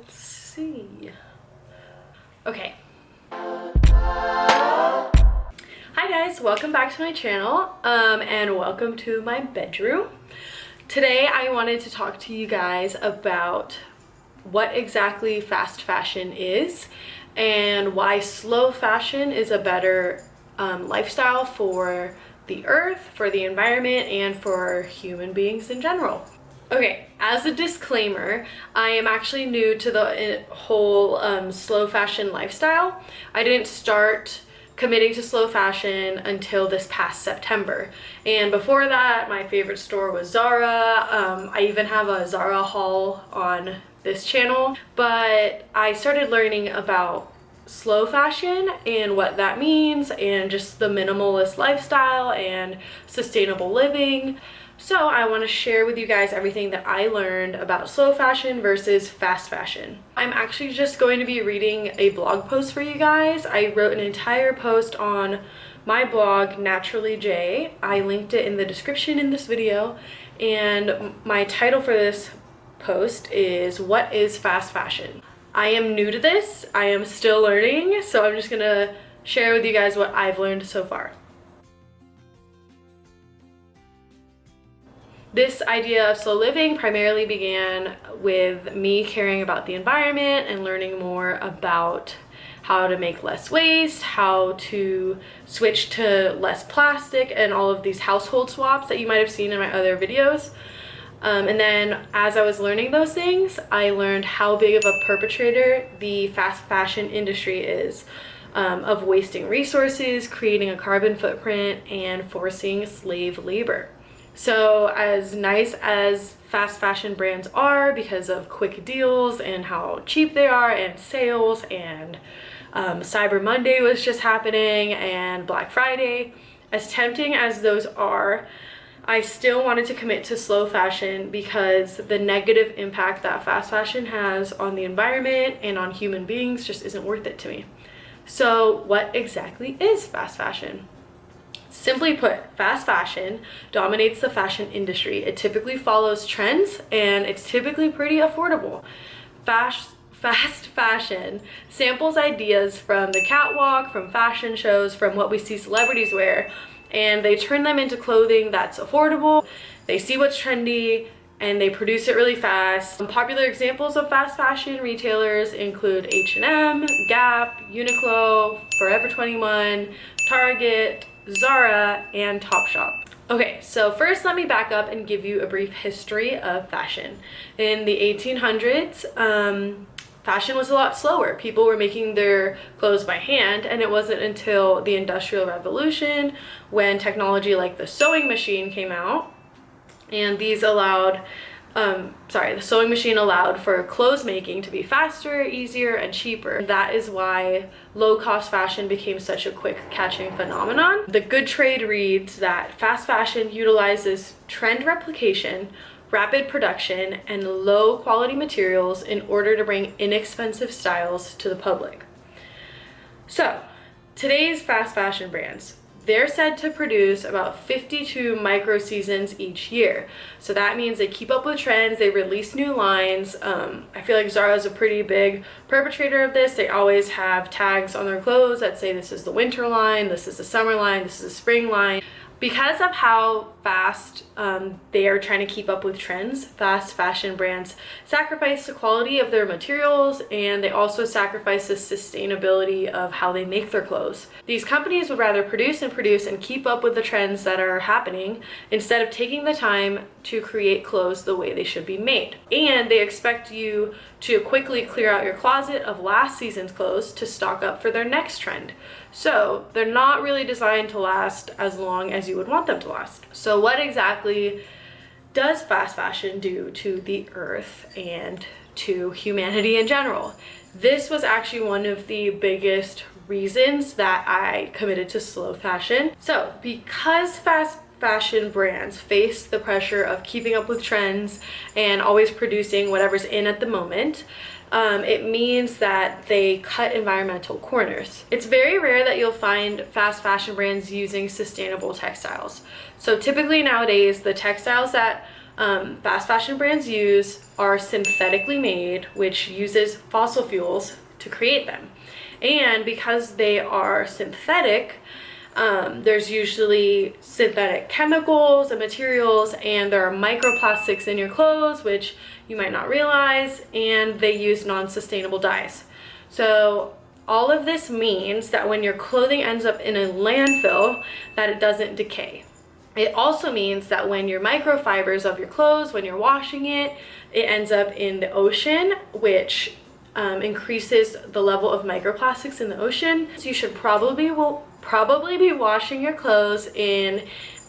Let's see. Okay. Hi guys, welcome back to my channel, and welcome to my bedroom. Today I wanted to talk to you guys about what exactly fast fashion is and why slow fashion is a better lifestyle for the earth, for the environment, and for human beings in general. Okay, as a disclaimer, I am actually new to the whole slow fashion lifestyle. I didn't start committing to slow fashion until this past September. And before that, my favorite store was Zara. I even have a Zara haul on this channel. But I started learning about slow fashion and what that means, and just the minimalist lifestyle and sustainable living. So I want to share with you guys everything that I learned about slow fashion versus fast fashion. I'm actually just going to be reading a blog post for you guys. I wrote an entire post on my blog, Naturally J. I linked it in the description in this video, and my title for this post is "What is Fast Fashion?" I am new to this. I am still learning, so I'm just gonna share with you guys what I've learned so far. This idea of slow living primarily began with me caring about the environment and learning more about how to make less waste, how to switch to less plastic, and all of these household swaps that you might have seen in my other videos. And then as I was learning those things, I learned how big of a perpetrator the fast fashion industry is, of wasting resources, creating a carbon footprint, and forcing slave labor. So as nice as fast fashion brands are because of quick deals and how cheap they are, and sales, and Cyber Monday was just happening, and Black Friday, as tempting as those are, I still wanted to commit to slow fashion because the negative impact that fast fashion has on the environment and on human beings just isn't worth it to me. So what exactly is fast fashion? Simply put, fast fashion dominates the fashion industry. It typically follows trends, and it's typically pretty affordable. Fast fashion samples ideas from the catwalk, from fashion shows, from what we see celebrities wear, and they turn them into clothing that's affordable. They see what's trendy and they produce it really fast. Popular examples of fast fashion retailers include H&M, Gap, Uniqlo, Forever 21, Target, Zara, and Topshop. Okay, so first let me back up and give you a brief history of fashion. In the 1800s, fashion was a lot slower. People were making their clothes by hand, and it wasn't until the Industrial Revolution when technology like the sewing machine came out, and these allowed the sewing machine allowed for clothes making to be faster, easier, and cheaper. That is why low-cost fashion became such a quick catching phenomenon. The Good Trade reads that fast fashion utilizes trend replication, rapid production, and low quality materials in order to bring inexpensive styles to the public. So today's fast fashion brands, they're said to produce about 52 micro seasons each year. So that means they keep up with trends, they release new lines. I feel like Zara is a pretty big perpetrator of this. They always have tags on their clothes that say this is the winter line, this is the summer line, this is the spring line. Because of how fast they are trying to keep up with trends, fast fashion brands sacrifice the quality of their materials, and they also sacrifice the sustainability of how they make their clothes. These companies would rather produce and keep up with the trends that are happening instead of taking the time to create clothes the way they should be made. And they expect you to quickly clear out your closet of last season's clothes to stock up for their next trend. So they're not really designed to last as long as you would want them to last. So what exactly does fast fashion do to the earth and to humanity in general? This was actually one of the biggest reasons that I committed to slow fashion. So because fast fashion brands face the pressure of keeping up with trends and always producing whatever's in at the moment, it means that they cut environmental corners. It's very rare that you'll find fast fashion brands using sustainable textiles. So typically nowadays, the textiles that fast fashion brands use are synthetically made, which uses fossil fuels to create them. And because they are synthetic, there's usually synthetic chemicals and materials, and there are microplastics in your clothes, which you might not realize, and they use non-sustainable dyes. So all of this means that when your clothing ends up in a landfill, that it doesn't decay. It also means that when your microfibers of your clothes, when you're washing it, it ends up in the ocean, which increases the level of microplastics in the ocean. So you should probably be washing your clothes in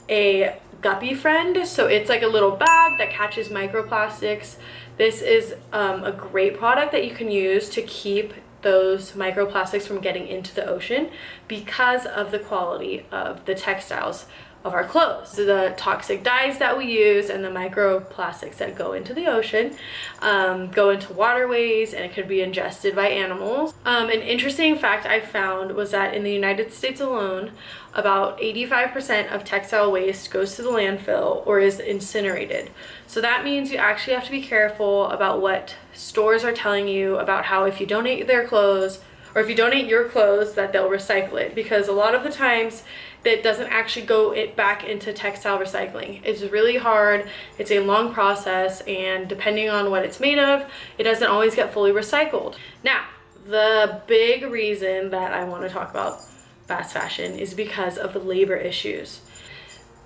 a Guppy Friend. So it's like a little bag that catches microplastics. This is a great product that you can use to keep those microplastics from getting into the ocean because of the quality of the textiles of our clothes. So the toxic dyes that we use and the microplastics that go into the ocean go into waterways, and it could be ingested by animals. An interesting fact I found was that in the United States alone, about 85% of textile waste goes to the landfill or is incinerated. So that means you actually have to be careful about what stores are telling you about how if you donate their clothes, or if you donate your clothes, that they'll recycle it, because a lot of the times that doesn't actually go back into textile recycling. It's really hard, it's a long process, and depending on what it's made of, it doesn't always get fully recycled. Now, the big reason that I want to talk about fast fashion is because of the labor issues.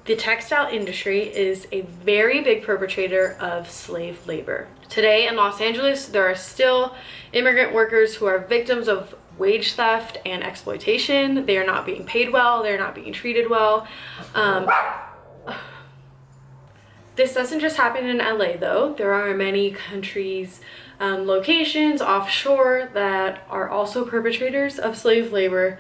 The textile industry is a very big perpetrator of slave labor. Today in Los Angeles, there are still immigrant workers who are victims of wage theft and exploitation. They are not being paid well, they're not being treated well. This doesn't just happen in LA though. There are many countries, locations offshore that are also perpetrators of slave labor.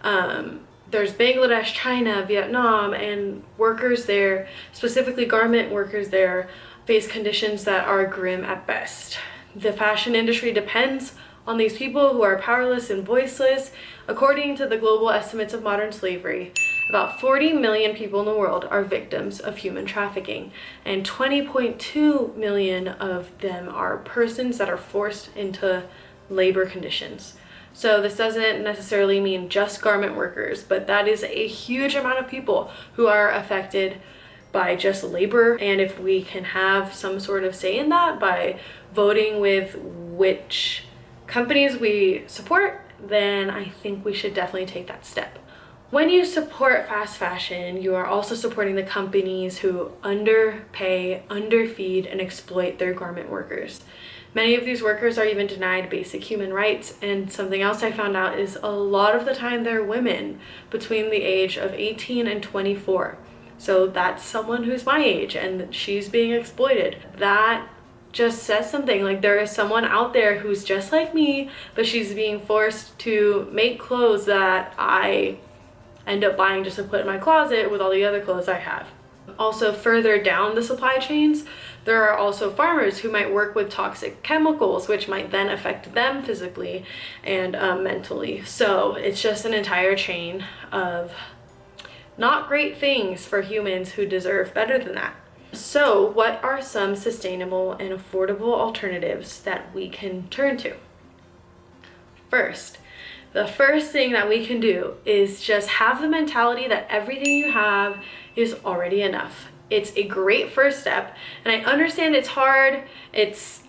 There's Bangladesh, China, Vietnam, and workers there, specifically garment workers there, face conditions that are grim at best. The fashion industry depends on these people who are powerless and voiceless. According to the global estimates of modern slavery, about 40 million people in the world are victims of human trafficking, and 20.2 million of them are persons that are forced into labor conditions. So this doesn't necessarily mean just garment workers, but that is a huge amount of people who are affected by just labor. And if we can have some sort of say in that by voting with which companies we support, then I think we should definitely take that step. When you support fast fashion, you are also supporting the companies who underpay, underfeed, and exploit their garment workers. Many of these workers are even denied basic human rights, and something else I found out is a lot of the time they're women between the age of 18 and 24. So that's someone who's my age and she's being exploited. That just says something. Like, there is someone out there who's just like me, but she's being forced to make clothes that I end up buying just to put in my closet with all the other clothes I have. Also, further down the supply chains, there are also farmers who might work with toxic chemicals, which might then affect them physically and mentally. So it's just an entire chain of not great things for humans who deserve better than that. So what are some sustainable and affordable alternatives that we can turn to? First, the first thing that we can do is just have the mentality that everything you have is already enough. It's a great first step, and I understand it's hard.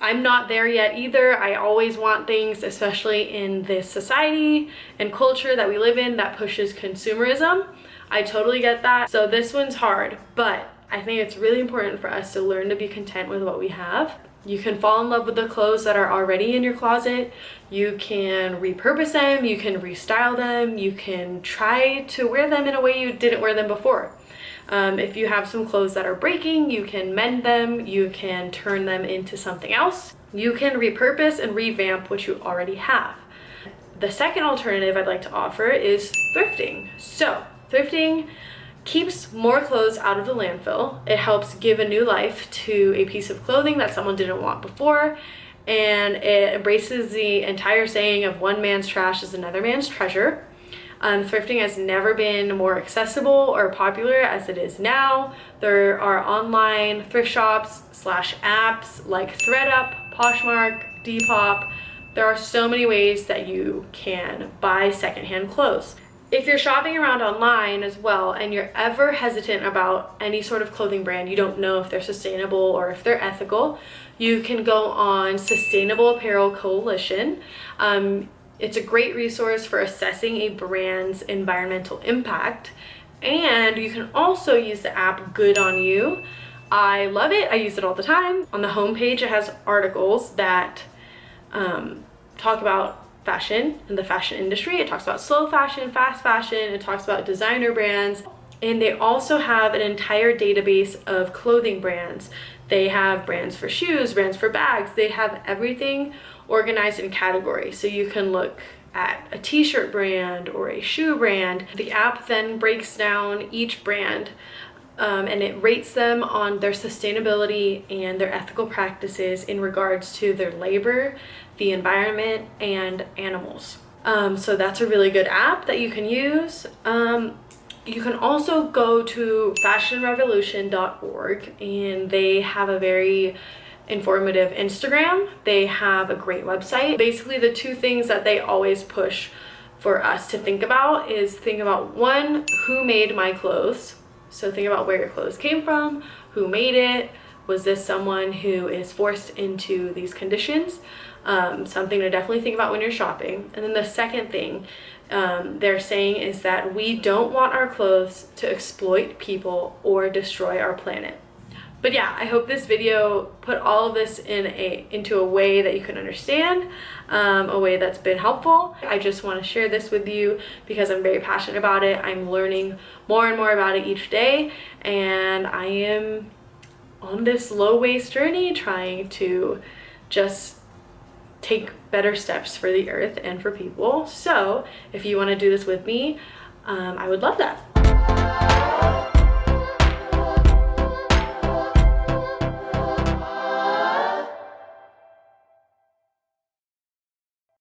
I'm not there yet either. I always want things, especially in this society and culture that we live in that pushes consumerism. I totally get that. So this one's hard, but I think it's really important for us to learn to be content with what we have. You can fall in love with the clothes that are already in your closet. You can repurpose them, you can restyle them, you can try to wear them in a way you didn't wear them before. If you have some clothes that are breaking, you can mend them, you can turn them into something else. You can repurpose and revamp what you already have. The second alternative I'd like to offer is thrifting. So, thrifting keeps more clothes out of the landfill. It helps give a new life to a piece of clothing that someone didn't want before, and it embraces the entire saying of one man's trash is another man's treasure. Thrifting has never been more accessible or popular as it is now. There are online thrift shops / apps like ThredUp, Poshmark, Depop. There are so many ways that you can buy secondhand clothes. If you're shopping around online as well and you're ever hesitant about any sort of clothing brand, you don't know if they're sustainable or if they're ethical, you can go on Sustainable Apparel Coalition. It's a great resource for assessing a brand's environmental impact. And you can also use the app Good On You. I love it. I use it all the time. On the homepage, it has articles that talk about fashion and the fashion industry. It talks about slow fashion, fast fashion. It talks about designer brands. And they also have an entire database of clothing brands. They have brands for shoes, brands for bags. They have everything organized in categories. So you can look at a t-shirt brand or a shoe brand. The app then breaks down each brand and it rates them on their sustainability and their ethical practices in regards to their labor, the environment, and animals. So that's a really good app that you can use. You can also go to fashionrevolution.org and they have a very informative Instagram. They have a great website. Basically, the two things that they always push for us to think about is think about, one, who made my clothes? So think about where your clothes came from, who made it, was this someone who is forced into these conditions? Something to definitely think about when you're shopping. And then the second thing they're saying is that we don't want our clothes to exploit people or destroy our planet. But yeah, I hope this video put all of this into a way that you can understand, a way that's been helpful. I just want to share this with you because I'm very passionate about it. I'm learning more and more about it each day, and I am on this low waste journey trying to just take better steps for the earth and for people. So if you want to do this with me, I would love that.